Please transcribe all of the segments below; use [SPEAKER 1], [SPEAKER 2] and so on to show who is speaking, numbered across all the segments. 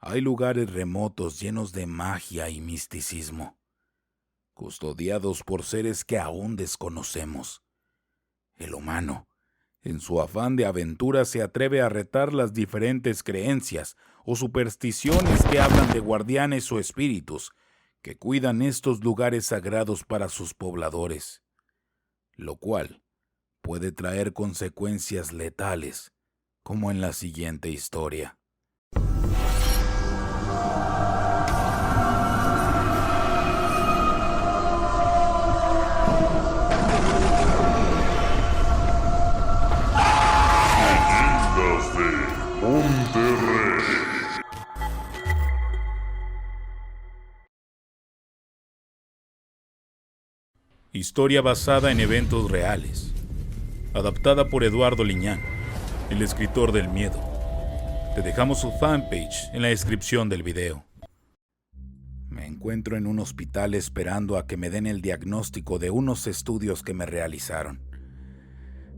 [SPEAKER 1] Hay lugares remotos llenos de magia y misticismo, custodiados por seres que aún desconocemos. El humano, en su afán de aventura, se atreve a retar las diferentes creencias o supersticiones que hablan de guardianes o espíritus que cuidan estos lugares sagrados para sus pobladores, lo cual puede traer consecuencias letales, como en la siguiente historia.
[SPEAKER 2] Leyendas de Monterrey.
[SPEAKER 1] Historia basada en eventos reales. Adaptada por Eduardo Liñán, el escritor del miedo. Te dejamos su fanpage en la descripción del video. Me encuentro en un hospital esperando a que me den el diagnóstico de unos estudios que me realizaron.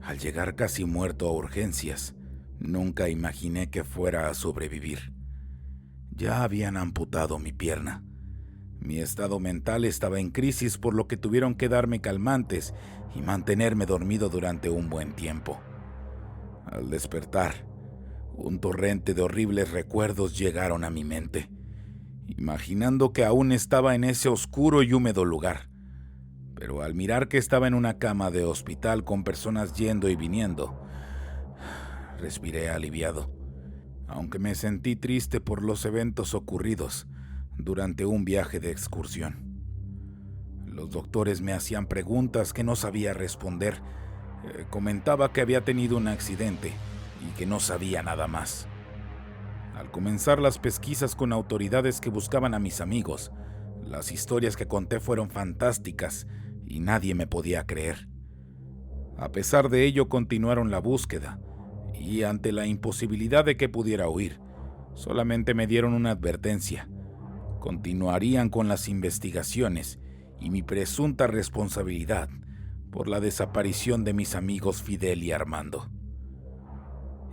[SPEAKER 1] Al llegar casi muerto a urgencias, nunca imaginé que fuera a sobrevivir. Ya habían amputado mi pierna. Mi estado mental estaba en crisis, por lo que tuvieron que darme calmantes y mantenerme dormido durante un buen tiempo. Al despertar, un torrente de horribles recuerdos llegaron a mi mente, imaginando que aún estaba en ese oscuro y húmedo lugar. Pero al mirar que estaba en una cama de hospital con personas yendo y viniendo, respiré aliviado, aunque me sentí triste por los eventos ocurridos durante un viaje de excursión. Los doctores me hacían preguntas que no sabía responder. Comentaba que había tenido un accidente y que no sabía nada más. Al comenzar las pesquisas con autoridades que buscaban a mis amigos, las historias que conté fueron fantásticas y nadie me podía creer. A pesar de ello, continuaron la búsqueda y, ante la imposibilidad de que pudiera huir, solamente me dieron una advertencia. Continuarían con las investigaciones y mi presunta responsabilidad por la desaparición de mis amigos Fidel y Armando.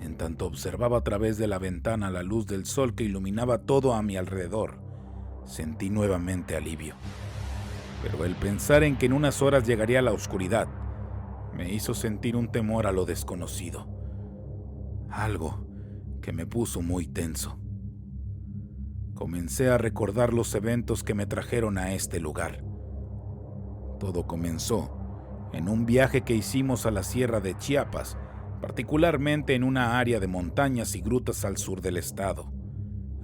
[SPEAKER 1] En tanto observaba a través de la ventana la luz del sol que iluminaba todo a mi alrededor, sentí nuevamente alivio. Pero el pensar en que en unas horas llegaría la oscuridad me hizo sentir un temor a lo desconocido, algo que me puso muy tenso. Comencé a recordar los eventos que me trajeron a este lugar. Todo comenzó en un viaje que hicimos a la Sierra de Chiapas, particularmente en una área de montañas y grutas al sur del estado.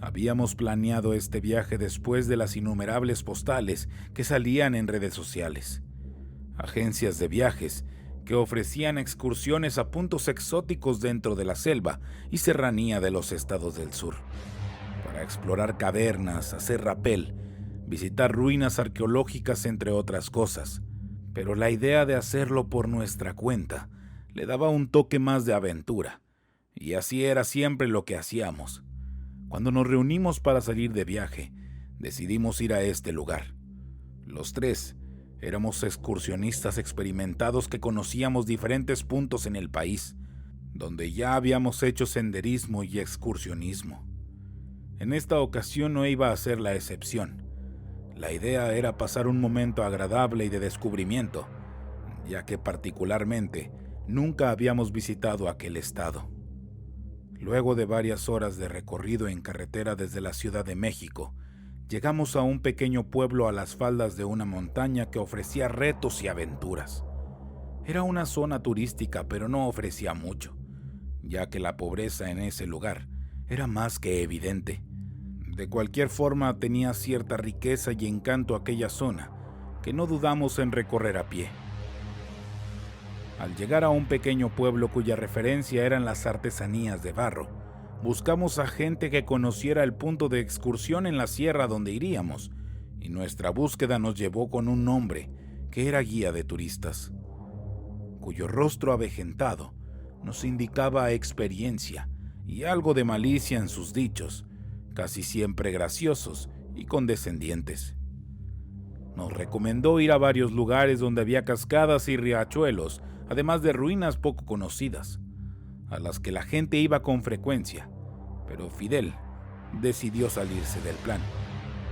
[SPEAKER 1] Habíamos planeado este viaje después de las innumerables postales que salían en redes sociales. Agencias de viajes que ofrecían excursiones a puntos exóticos dentro de la selva y serranía de los estados del sur, para explorar cavernas, hacer rapel, visitar ruinas arqueológicas, entre otras cosas. Pero la idea de hacerlo por nuestra cuenta le daba un toque más de aventura, y así era siempre lo que hacíamos. Cuando nos reunimos para salir de viaje, decidimos ir a este lugar. Los tres éramos excursionistas experimentados que conocíamos diferentes puntos en el país, donde ya habíamos hecho senderismo y excursionismo. En esta ocasión no iba a ser la excepción. La idea era pasar un momento agradable y de descubrimiento, ya que particularmente nunca habíamos visitado aquel estado. Luego de varias horas de recorrido en carretera desde la Ciudad de México, llegamos a un pequeño pueblo a las faldas de una montaña que ofrecía retos y aventuras. Era una zona turística, pero no ofrecía mucho, ya que la pobreza en ese lugar era más que evidente. De cualquier forma, tenía cierta riqueza y encanto aquella zona, que no dudamos en recorrer a pie. Al llegar a un pequeño pueblo cuya referencia eran las artesanías de barro, buscamos a gente que conociera el punto de excursión en la sierra donde iríamos, y nuestra búsqueda nos llevó con un hombre que era guía de turistas, cuyo rostro avejentado nos indicaba experiencia y algo de malicia en sus dichos, casi siempre graciosos y condescendientes. Nos recomendó ir a varios lugares donde había cascadas y riachuelos, además de ruinas poco conocidas, a las que la gente iba con frecuencia, pero Fidel decidió salirse del plan,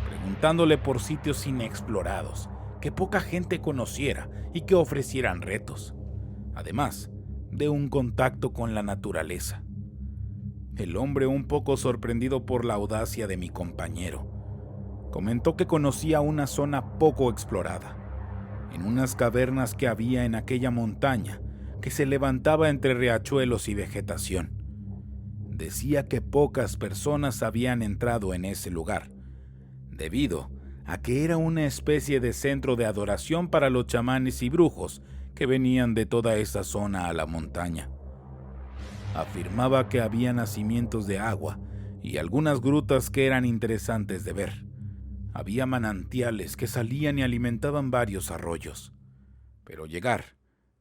[SPEAKER 1] preguntándole por sitios inexplorados, que poca gente conociera y que ofrecieran retos, además de un contacto con la naturaleza. El hombre, un poco sorprendido por la audacia de mi compañero, comentó que conocía una zona poco explorada, en unas cavernas que había en aquella montaña que se levantaba entre riachuelos y vegetación. Decía que pocas personas habían entrado en ese lugar, debido a que era una especie de centro de adoración para los chamanes y brujos que venían de toda esa zona a la montaña. Afirmaba que había nacimientos de agua y algunas grutas que eran interesantes de ver. Había manantiales que salían y alimentaban varios arroyos, pero llegar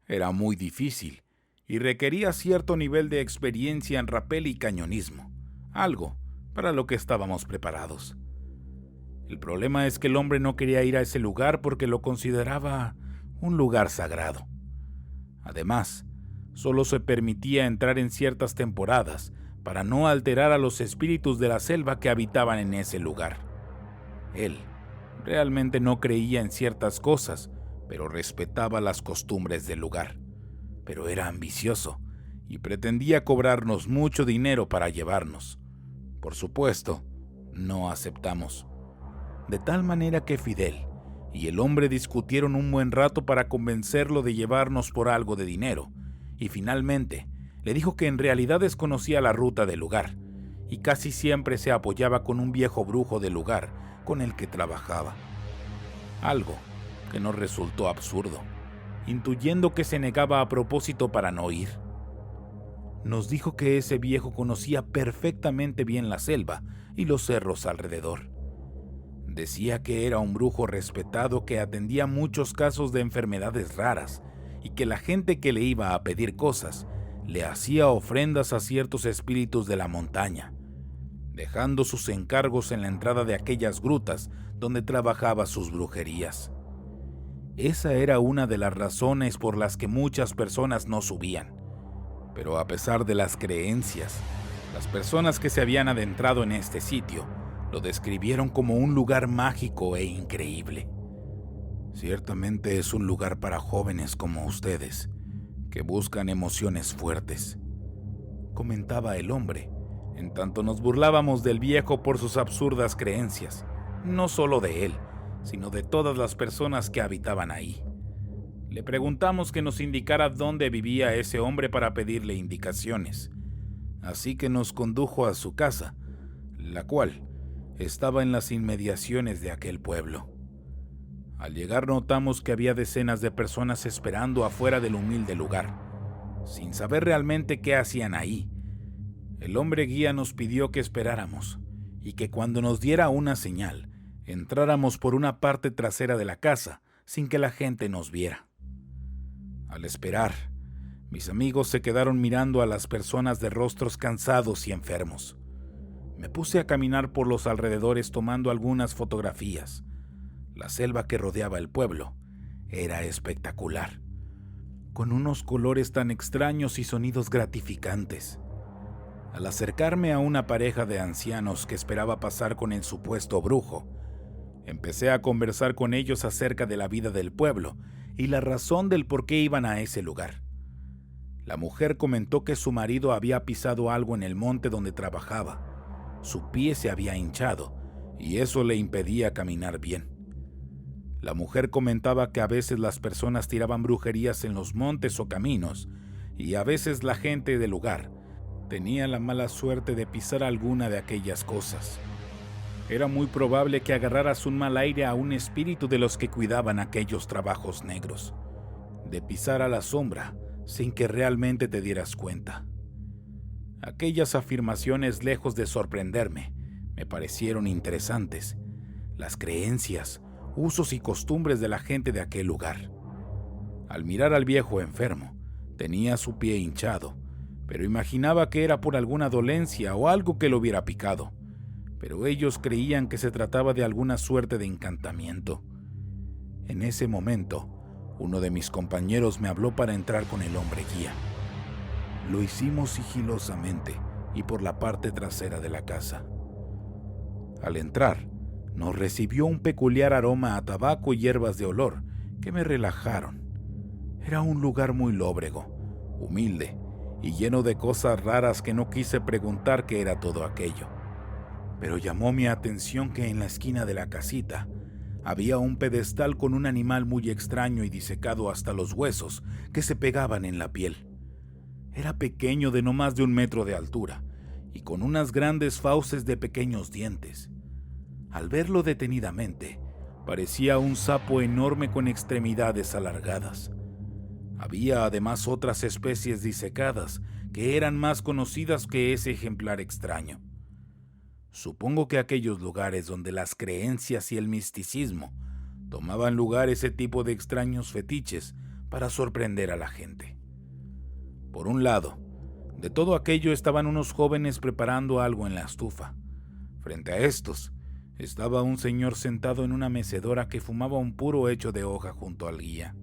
[SPEAKER 1] era muy difícil y requería cierto nivel de experiencia en rapel y cañonismo, algo para lo que estábamos preparados. El problema es que el hombre no quería ir a ese lugar porque lo consideraba un lugar sagrado. Además, solo se permitía entrar en ciertas temporadas para no alterar a los espíritus de la selva que habitaban en ese lugar. Él realmente no creía en ciertas cosas, pero respetaba las costumbres del lugar. Pero era ambicioso y pretendía cobrarnos mucho dinero para llevarnos. Por supuesto, no aceptamos. De tal manera que Fidel y el hombre discutieron un buen rato para convencerlo de llevarnos por algo de dinero, y finalmente le dijo que en realidad desconocía la ruta del lugar y casi siempre se apoyaba con un viejo brujo del lugar con el que trabajaba. Algo que nos resultó absurdo, intuyendo que se negaba a propósito para no ir. Nos dijo que ese viejo conocía perfectamente bien la selva y los cerros alrededor. Decía que era un brujo respetado que atendía muchos casos de enfermedades raras y que la gente que le iba a pedir cosas le hacía ofrendas a ciertos espíritus de la montaña, dejando sus encargos en la entrada de aquellas grutas donde trabajaba sus brujerías. Esa era una de las razones por las que muchas personas no subían. Pero a pesar de las creencias, las personas que se habían adentrado en este sitio lo describieron como un lugar mágico e increíble. Ciertamente es un lugar para jóvenes como ustedes, que buscan emociones fuertes, comentaba el hombre, en tanto nos burlábamos del viejo por sus absurdas creencias, no solo de él, sino de todas las personas que habitaban ahí. Le preguntamos que nos indicara dónde vivía ese hombre para pedirle indicaciones, así que nos condujo a su casa, la cual estaba en las inmediaciones de aquel pueblo. Al llegar notamos que había decenas de personas esperando afuera del humilde lugar, sin saber realmente qué hacían ahí. El hombre guía nos pidió que esperáramos y que cuando nos diera una señal, entráramos por una parte trasera de la casa sin que la gente nos viera. Al esperar, mis amigos se quedaron mirando a las personas de rostros cansados y enfermos. Me puse a caminar por los alrededores tomando algunas fotografías. La selva que rodeaba el pueblo era espectacular, con unos colores tan extraños y sonidos gratificantes. Al acercarme a una pareja de ancianos que esperaba pasar con el supuesto brujo, empecé a conversar con ellos acerca de la vida del pueblo y la razón del por qué iban a ese lugar. La mujer comentó que su marido había pisado algo en el monte donde trabajaba. Su pie se había hinchado y eso le impedía caminar bien. La mujer comentaba que a veces las personas tiraban brujerías en los montes o caminos y a veces la gente del lugar tenía la mala suerte de pisar alguna de aquellas cosas. Era muy probable que agarraras un mal aire a un espíritu de los que cuidaban aquellos trabajos negros, de pisar a la sombra sin que realmente te dieras cuenta. Aquellas afirmaciones, lejos de sorprenderme, me parecieron interesantes. Las creencias, usos y costumbres de la gente de aquel lugar. Al mirar al viejo enfermo, tenía su pie hinchado, pero imaginaba que era por alguna dolencia o algo que lo hubiera picado. Pero ellos creían que se trataba de alguna suerte de encantamiento. En ese momento, uno de mis compañeros me habló para entrar con el hombre guía. Lo hicimos sigilosamente y por la parte trasera de la casa. Al entrar, nos recibió un peculiar aroma a tabaco y hierbas de olor que me relajaron. Era un lugar muy lóbrego, humilde y lleno de cosas raras que no quise preguntar qué era todo aquello. Pero llamó mi atención que en la esquina de la casita había un pedestal con un animal muy extraño y disecado hasta los huesos que se pegaban en la piel. Era pequeño, de no más de 1 metro de altura, y con unas grandes fauces de pequeños dientes. Al verlo detenidamente, parecía un sapo enorme con extremidades alargadas. Había además otras especies disecadas que eran más conocidas que ese ejemplar extraño. Supongo que aquellos lugares donde las creencias y el misticismo tomaban lugar, ese tipo de extraños fetiches para sorprender a la gente. Por un lado, de todo aquello estaban unos jóvenes preparando algo en la estufa. Frente a estos, estaba un señor sentado en una mecedora que fumaba un puro hecho de hoja junto al guía.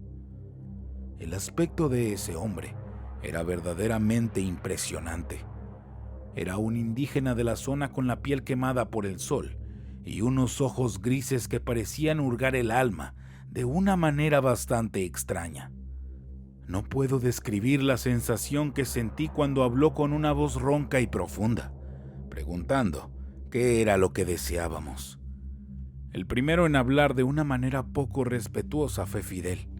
[SPEAKER 1] El aspecto de ese hombre era verdaderamente impresionante. Era un indígena de la zona con la piel quemada por el sol y unos ojos grises que parecían hurgar el alma de una manera bastante extraña. No puedo describir la sensación que sentí cuando habló con una voz ronca y profunda, preguntando qué era lo que deseábamos. El primero en hablar de una manera poco respetuosa fue Fidel,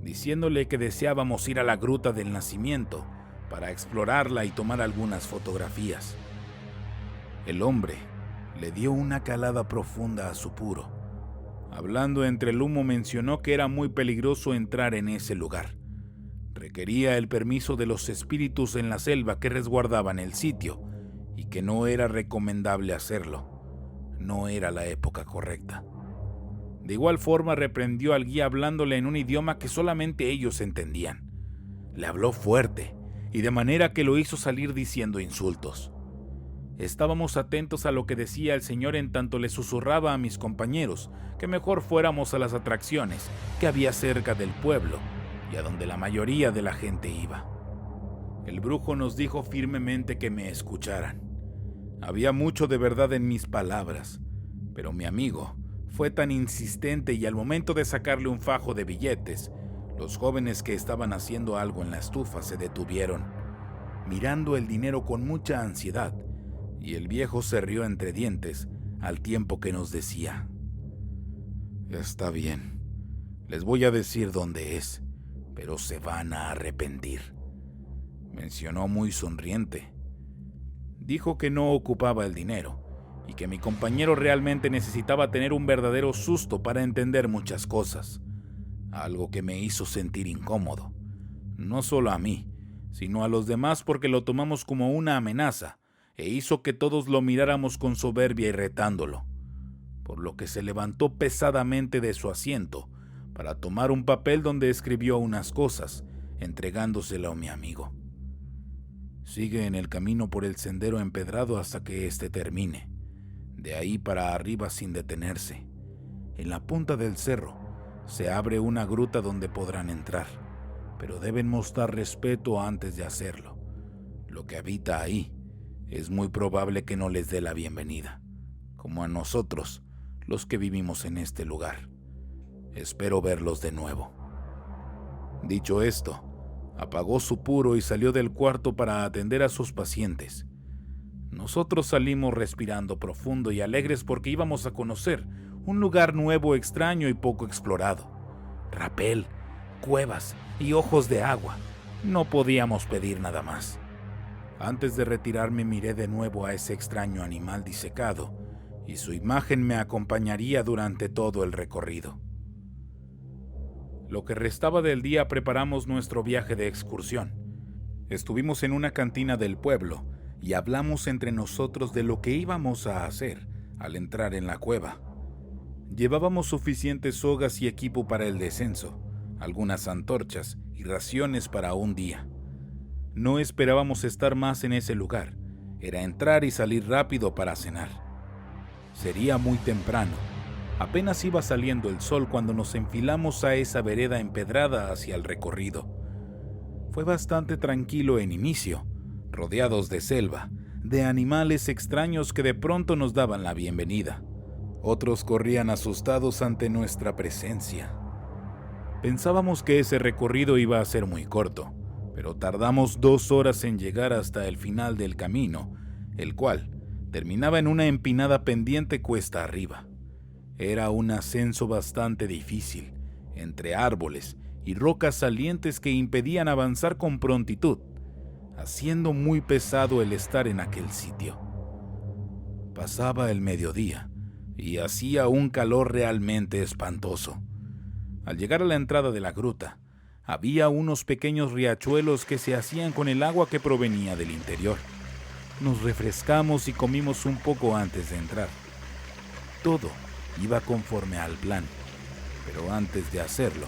[SPEAKER 1] diciéndole que deseábamos ir a la Gruta del Nacimiento para explorarla y tomar algunas fotografías. El hombre le dio una calada profunda a su puro. Hablando entre el humo, mencionó que era muy peligroso entrar en ese lugar. Requería el permiso de los espíritus en la selva que resguardaban el sitio y que no era recomendable hacerlo. No era la época correcta. De igual forma reprendió al guía hablándole en un idioma que solamente ellos entendían. Le habló fuerte y de manera que lo hizo salir diciendo insultos. Estábamos atentos a lo que decía el señor en tanto le susurraba a mis compañeros que mejor fuéramos a las atracciones que había cerca del pueblo y a donde la mayoría de la gente iba. El brujo nos dijo firmemente que me escucharan. Había mucho de verdad en mis palabras, pero mi amigo fue tan insistente y al momento de sacarle un fajo de billetes, los jóvenes que estaban haciendo algo en la estufa se detuvieron, mirando el dinero con mucha ansiedad, y el viejo se rió entre dientes al tiempo que nos decía: «Está bien, les voy a decir dónde es, pero se van a arrepentir», mencionó muy sonriente. Dijo que no ocupaba el dinero y que mi compañero realmente necesitaba tener un verdadero susto para entender muchas cosas, algo que me hizo sentir incómodo, no solo a mí, sino a los demás, porque lo tomamos como una amenaza e hizo que todos lo miráramos con soberbia y retándolo, por lo que se levantó pesadamente de su asiento para tomar un papel donde escribió unas cosas, entregándoselo a mi amigo. Sigue en el camino por el sendero empedrado hasta que éste termine. De ahí para arriba sin detenerse. En la punta del cerro se abre una gruta donde podrán entrar, pero deben mostrar respeto antes de hacerlo. Lo que habita ahí es muy probable que no les dé la bienvenida, como a nosotros, los que vivimos en este lugar. Espero verlos de nuevo». Dicho esto, apagó su puro y salió del cuarto para atender a sus pacientes. Nosotros salimos respirando profundo y alegres porque íbamos a conocer un lugar nuevo, extraño y poco explorado. Rapel, cuevas y ojos de agua. No podíamos pedir nada más. Antes de retirarme miré de nuevo a ese extraño animal disecado y su imagen me acompañaría durante todo el recorrido. Lo que restaba del día preparamos nuestro viaje de excursión. Estuvimos en una cantina del pueblo y hablamos entre nosotros de lo que íbamos a hacer al entrar en la cueva. Llevábamos suficientes sogas y equipo para el descenso, algunas antorchas y raciones para un día. No esperábamos estar más en ese lugar, era entrar y salir rápido para cenar. Sería muy temprano. Apenas iba saliendo el sol cuando nos enfilamos a esa vereda empedrada hacia el recorrido. Fue bastante tranquilo en inicio, rodeados de selva, de animales extraños que de pronto nos daban la bienvenida. Otros corrían asustados ante nuestra presencia. Pensábamos que ese recorrido iba a ser muy corto, pero tardamos 2 horas en llegar hasta el final del camino, el cual terminaba en una empinada pendiente cuesta arriba. Era un ascenso bastante difícil, entre árboles y rocas salientes que impedían avanzar con prontitud, haciendo muy pesado el estar en aquel sitio. Pasaba el mediodía y hacía un calor realmente espantoso. Al llegar a la entrada de la gruta, había unos pequeños riachuelos que se hacían con el agua que provenía del interior. Nos refrescamos y comimos un poco antes de entrar. Todo iba conforme al plan, pero antes de hacerlo,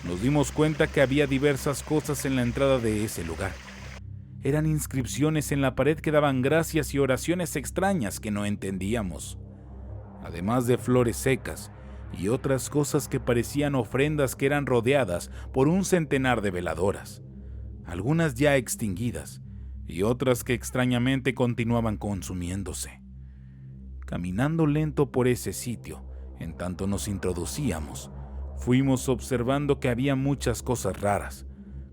[SPEAKER 1] nos dimos cuenta que había diversas cosas en la entrada de ese lugar. Eran inscripciones en la pared que daban gracias y oraciones extrañas que no entendíamos, además de flores secas y otras cosas que parecían ofrendas que eran rodeadas por un centenar de veladoras, algunas ya extinguidas y otras que extrañamente continuaban consumiéndose. Caminando lento por ese sitio, en tanto nos introducíamos, fuimos observando que había muchas cosas raras,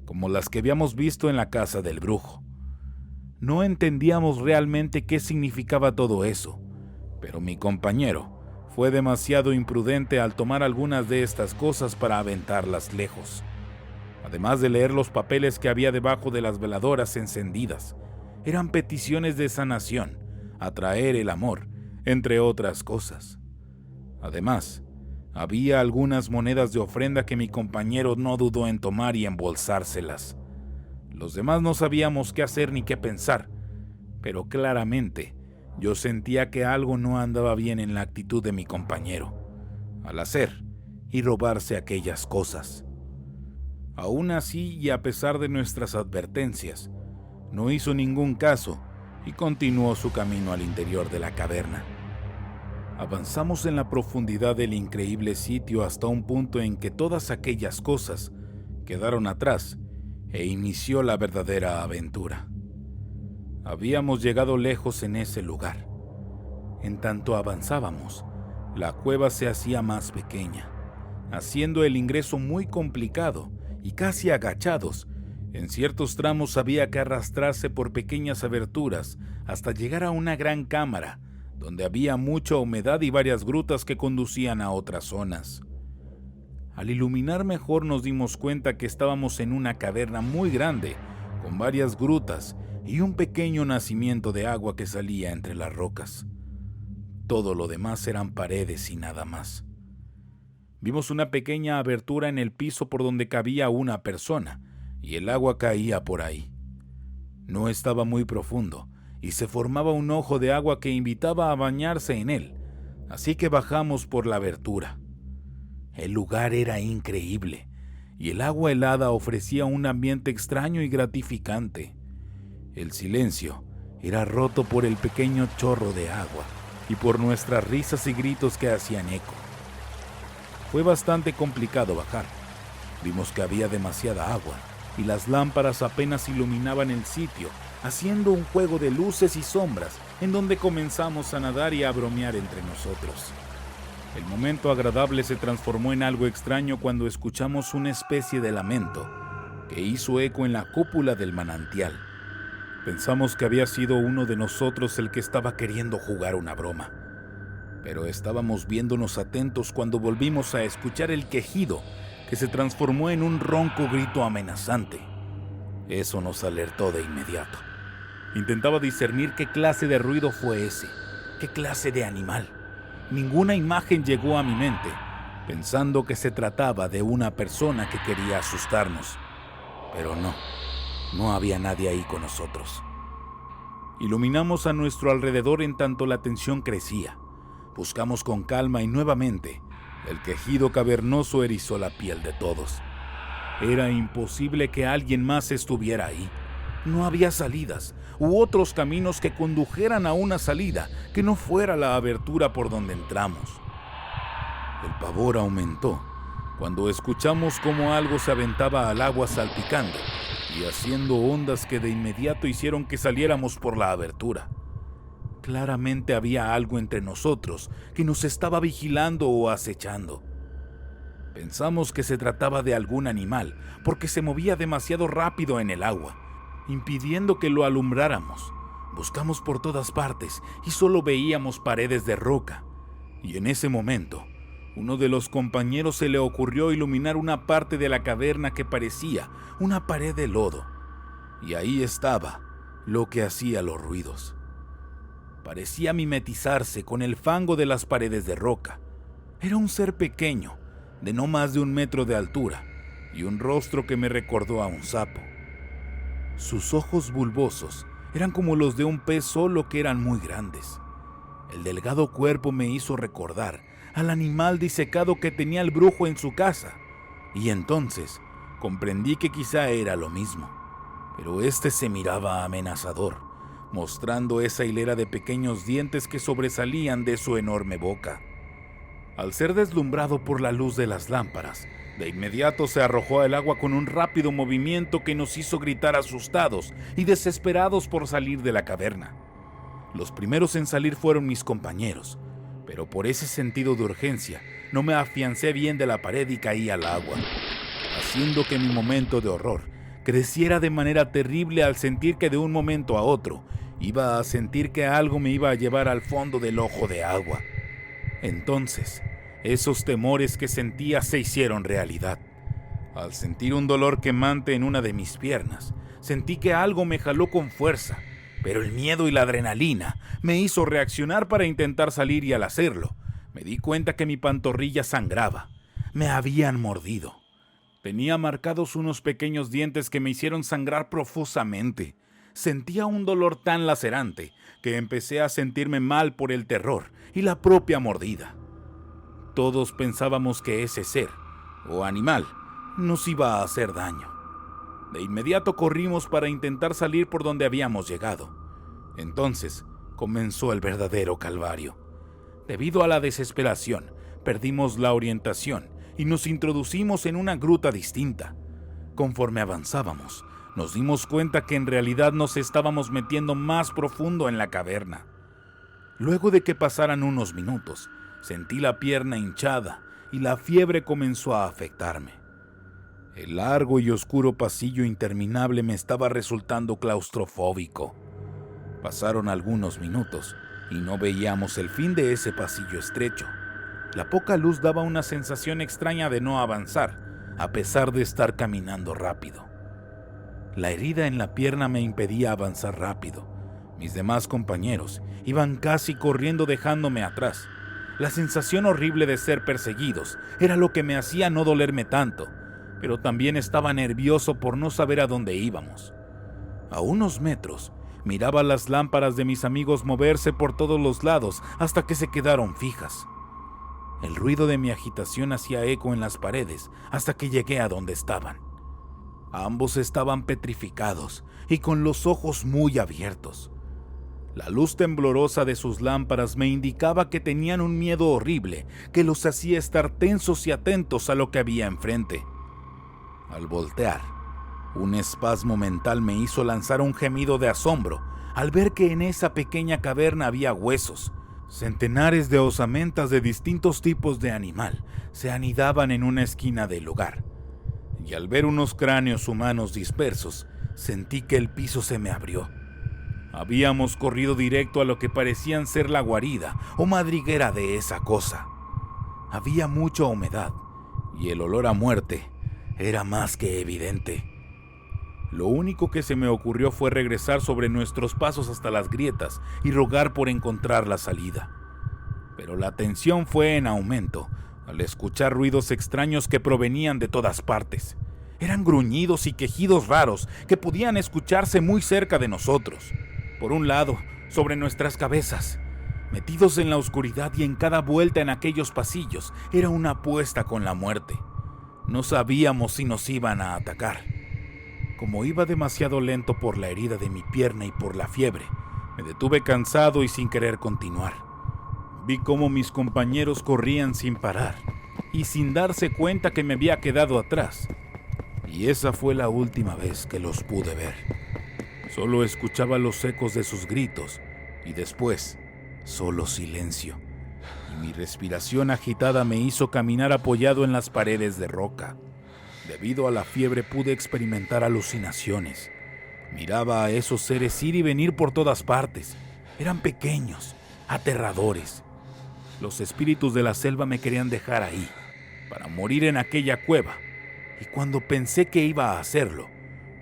[SPEAKER 1] como las que habíamos visto en la casa del brujo. No entendíamos realmente qué significaba todo eso, pero mi compañero fue demasiado imprudente al tomar algunas de estas cosas para aventarlas lejos. Además de leer los papeles que había debajo de las veladoras encendidas, eran peticiones de sanación, atraer el amor, entre otras cosas. Además, había algunas monedas de ofrenda que mi compañero no dudó en tomar y embolsárselas. Los demás no sabíamos qué hacer ni qué pensar, pero claramente yo sentía que algo no andaba bien en la actitud de mi compañero, al hacer y robarse aquellas cosas. Aún así, y a pesar de nuestras advertencias, no hizo ningún caso y continuó su camino al interior de la caverna. Avanzamos en la profundidad del increíble sitio hasta un punto en que todas aquellas cosas quedaron atrás e inició la verdadera aventura. Habíamos llegado lejos en ese lugar. En tanto avanzábamos, la cueva se hacía más pequeña, haciendo el ingreso muy complicado y casi agachados. En ciertos tramos había que arrastrarse por pequeñas aberturas hasta llegar a una gran cámara, donde había mucha humedad y varias grutas que conducían a otras zonas. Al iluminar mejor nos dimos cuenta que estábamos en una caverna muy grande, con varias grutas y un pequeño nacimiento de agua que salía entre las rocas. Todo lo demás eran paredes y nada más. Vimos una pequeña abertura en el piso por donde cabía una persona, y el agua caía por ahí. No estaba muy profundo, y se formaba un ojo de agua que invitaba a bañarse en él, así que bajamos por la abertura. El lugar era increíble, y el agua helada ofrecía un ambiente extraño y gratificante. El silencio era roto por el pequeño chorro de agua y por nuestras risas y gritos que hacían eco. Fue bastante complicado bajar. Vimos que había demasiada agua y las lámparas apenas iluminaban el sitio, haciendo un juego de luces y sombras en donde comenzamos a nadar y a bromear entre nosotros. El momento agradable se transformó en algo extraño cuando escuchamos una especie de lamento que hizo eco en la cúpula del manantial. Pensamos que había sido uno de nosotros el que estaba queriendo jugar una broma, pero estábamos viéndonos atentos cuando volvimos a escuchar el quejido que se transformó en un ronco grito amenazante. Eso nos alertó de inmediato. Intentaba discernir qué clase de ruido fue ese, qué clase de animal. Ninguna imagen llegó a mi mente, pensando que se trataba de una persona que quería asustarnos. Pero no había nadie ahí con nosotros. Iluminamos a nuestro alrededor en tanto la tensión crecía. Buscamos con calma y nuevamente el quejido cavernoso erizó la piel de todos. Era imposible que alguien más estuviera ahí. No había salidas u otros caminos que condujeran a una salida que no fuera la abertura por donde entramos. El pavor aumentó cuando escuchamos cómo algo se aventaba al agua salpicando y haciendo ondas que de inmediato hicieron que saliéramos por la abertura. Claramente había algo entre nosotros que nos estaba vigilando o acechando. Pensamos que se trataba de algún animal porque se movía demasiado rápido en el agua, impidiendo que lo alumbráramos. Buscamos por todas partes y solo veíamos paredes de roca. Y en ese momento, uno de los compañeros se le ocurrió iluminar una parte de la caverna que parecía una pared de lodo. Y ahí estaba lo que hacía los ruidos. Parecía mimetizarse con el fango de las paredes de roca. Era un ser pequeño, de no más de 1 metro de altura, y un rostro que me recordó a un sapo. Sus ojos bulbosos eran como los de un pez, solo que eran muy grandes. El delgado cuerpo me hizo recordar al animal disecado que tenía el brujo en su casa, y entonces comprendí que quizá era lo mismo, pero este se miraba amenazador, mostrando esa hilera de pequeños dientes que sobresalían de su enorme boca. Al ser deslumbrado por la luz de las lámparas, de inmediato se arrojó al agua con un rápido movimiento que nos hizo gritar asustados y desesperados por salir de la caverna. Los primeros en salir fueron mis compañeros, pero por ese sentido de urgencia no me afiancé bien de la pared y caí al agua, haciendo que mi momento de horror creciera de manera terrible al sentir que de un momento a otro iba a sentir que algo me iba a llevar al fondo del ojo de agua. Entonces, esos temores que sentía se hicieron realidad. Al sentir un dolor quemante en una de mis piernas, sentí que algo me jaló con fuerza, pero el miedo y la adrenalina me hizo reaccionar para intentar salir, y al hacerlo, me di cuenta que mi pantorrilla sangraba. Me habían mordido. Tenía marcados unos pequeños dientes que me hicieron sangrar profusamente. Sentía un dolor tan lacerante que empecé a sentirme mal por el terror y la propia mordida. Todos pensábamos que ese ser, o animal, nos iba a hacer daño. De inmediato corrimos para intentar salir por donde habíamos llegado. Entonces comenzó el verdadero calvario. Debido a la desesperación, perdimos la orientación y nos introducimos en una gruta distinta. Conforme avanzábamos, nos dimos cuenta que en realidad nos estábamos metiendo más profundo en la caverna. Luego de que pasaran unos minutos, sentí la pierna hinchada y la fiebre comenzó a afectarme. El largo y oscuro pasillo interminable me estaba resultando claustrofóbico. Pasaron algunos minutos y no veíamos el fin de ese pasillo estrecho. La poca luz daba una sensación extraña de no avanzar, a pesar de estar caminando rápido. La herida en la pierna me impedía avanzar rápido. Mis demás compañeros iban casi corriendo dejándome atrás. La sensación horrible de ser perseguidos era lo que me hacía no dolerme tanto, pero también estaba nervioso por no saber a dónde íbamos. A unos metros, miraba las lámparas de mis amigos moverse por todos los lados hasta que se quedaron fijas. El ruido de mi agitación hacía eco en las paredes hasta que llegué a donde estaban. Ambos estaban petrificados y con los ojos muy abiertos. La luz temblorosa de sus lámparas me indicaba que tenían un miedo horrible que los hacía estar tensos y atentos a lo que había enfrente. Al voltear, un espasmo mental me hizo lanzar un gemido de asombro al ver que en esa pequeña caverna había huesos. Centenares de osamentas de distintos tipos de animal se anidaban en una esquina del lugar. Y al ver unos cráneos humanos dispersos, sentí que el piso se me abrió. Habíamos corrido directo a lo que parecían ser la guarida o madriguera de esa cosa. Había mucha humedad y el olor a muerte era más que evidente. Lo único que se me ocurrió fue regresar sobre nuestros pasos hasta las grietas y rogar por encontrar la salida. Pero la tensión fue en aumento al escuchar ruidos extraños que provenían de todas partes. Eran gruñidos y quejidos raros que podían escucharse muy cerca de nosotros. Por un lado, sobre nuestras cabezas. Metidos en la oscuridad y en cada vuelta en aquellos pasillos, era una apuesta con la muerte. No sabíamos si nos iban a atacar. Como iba demasiado lento por la herida de mi pierna y por la fiebre, me detuve cansado y sin querer continuar. Vi cómo mis compañeros corrían sin parar y sin darse cuenta que me había quedado atrás. Y esa fue la última vez que los pude ver. Solo escuchaba los ecos de sus gritos y después solo silencio, y mi respiración agitada me hizo caminar apoyado en las paredes de roca. Debido a la fiebre pude experimentar alucinaciones. Miraba a esos seres ir y venir por todas partes. Eran pequeños, aterradores. Los espíritus de la selva me querían dejar ahí, para morir en aquella cueva. Y cuando pensé que iba a hacerlo,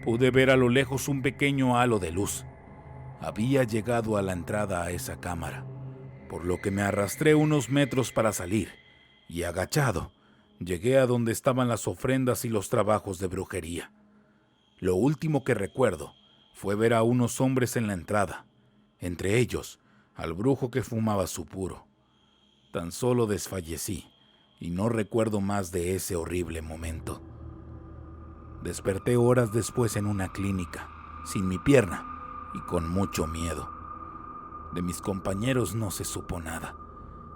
[SPEAKER 1] pude ver a lo lejos un pequeño halo de luz. Había llegado a la entrada a esa cámara, por lo que me arrastré unos metros para salir, y agachado, llegué a donde estaban las ofrendas y los trabajos de brujería. Lo último que recuerdo fue ver a unos hombres en la entrada, entre ellos al brujo que fumaba su puro. Tan solo desfallecí y no recuerdo más de ese horrible momento. Desperté horas después en una clínica, sin mi pierna y con mucho miedo. De mis compañeros no se supo nada.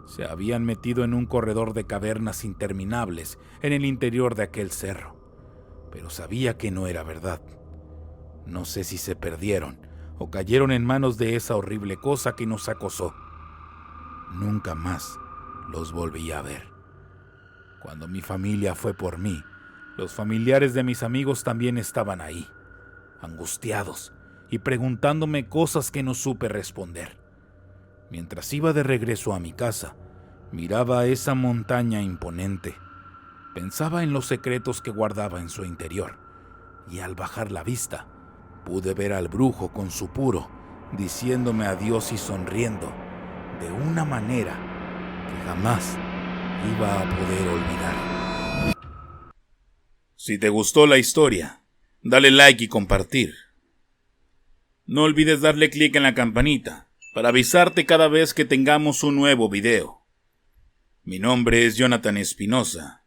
[SPEAKER 1] Se habían metido en un corredor de cavernas interminables en el interior de aquel cerro, pero sabía que no era verdad. No sé si se perdieron o cayeron en manos de esa horrible cosa que nos acosó. Nunca más los volví a ver. Cuando mi familia fue por mí, los familiares de mis amigos también estaban ahí, angustiados y preguntándome cosas que no supe responder. Mientras iba de regreso a mi casa, miraba esa montaña imponente. Pensaba en los secretos que guardaba en su interior, y al bajar la vista, pude ver al brujo con su puro, diciéndome adiós y sonriendo, de una manera que jamás iba a poder olvidar. Si te gustó la historia, dale like y compartir. No olvides darle clic en la campanita para avisarte cada vez que tengamos un nuevo video. Mi nombre es Jonathan Espinosa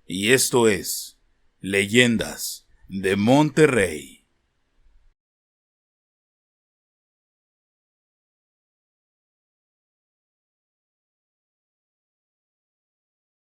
[SPEAKER 1] y esto es Leyendas de Monterrey.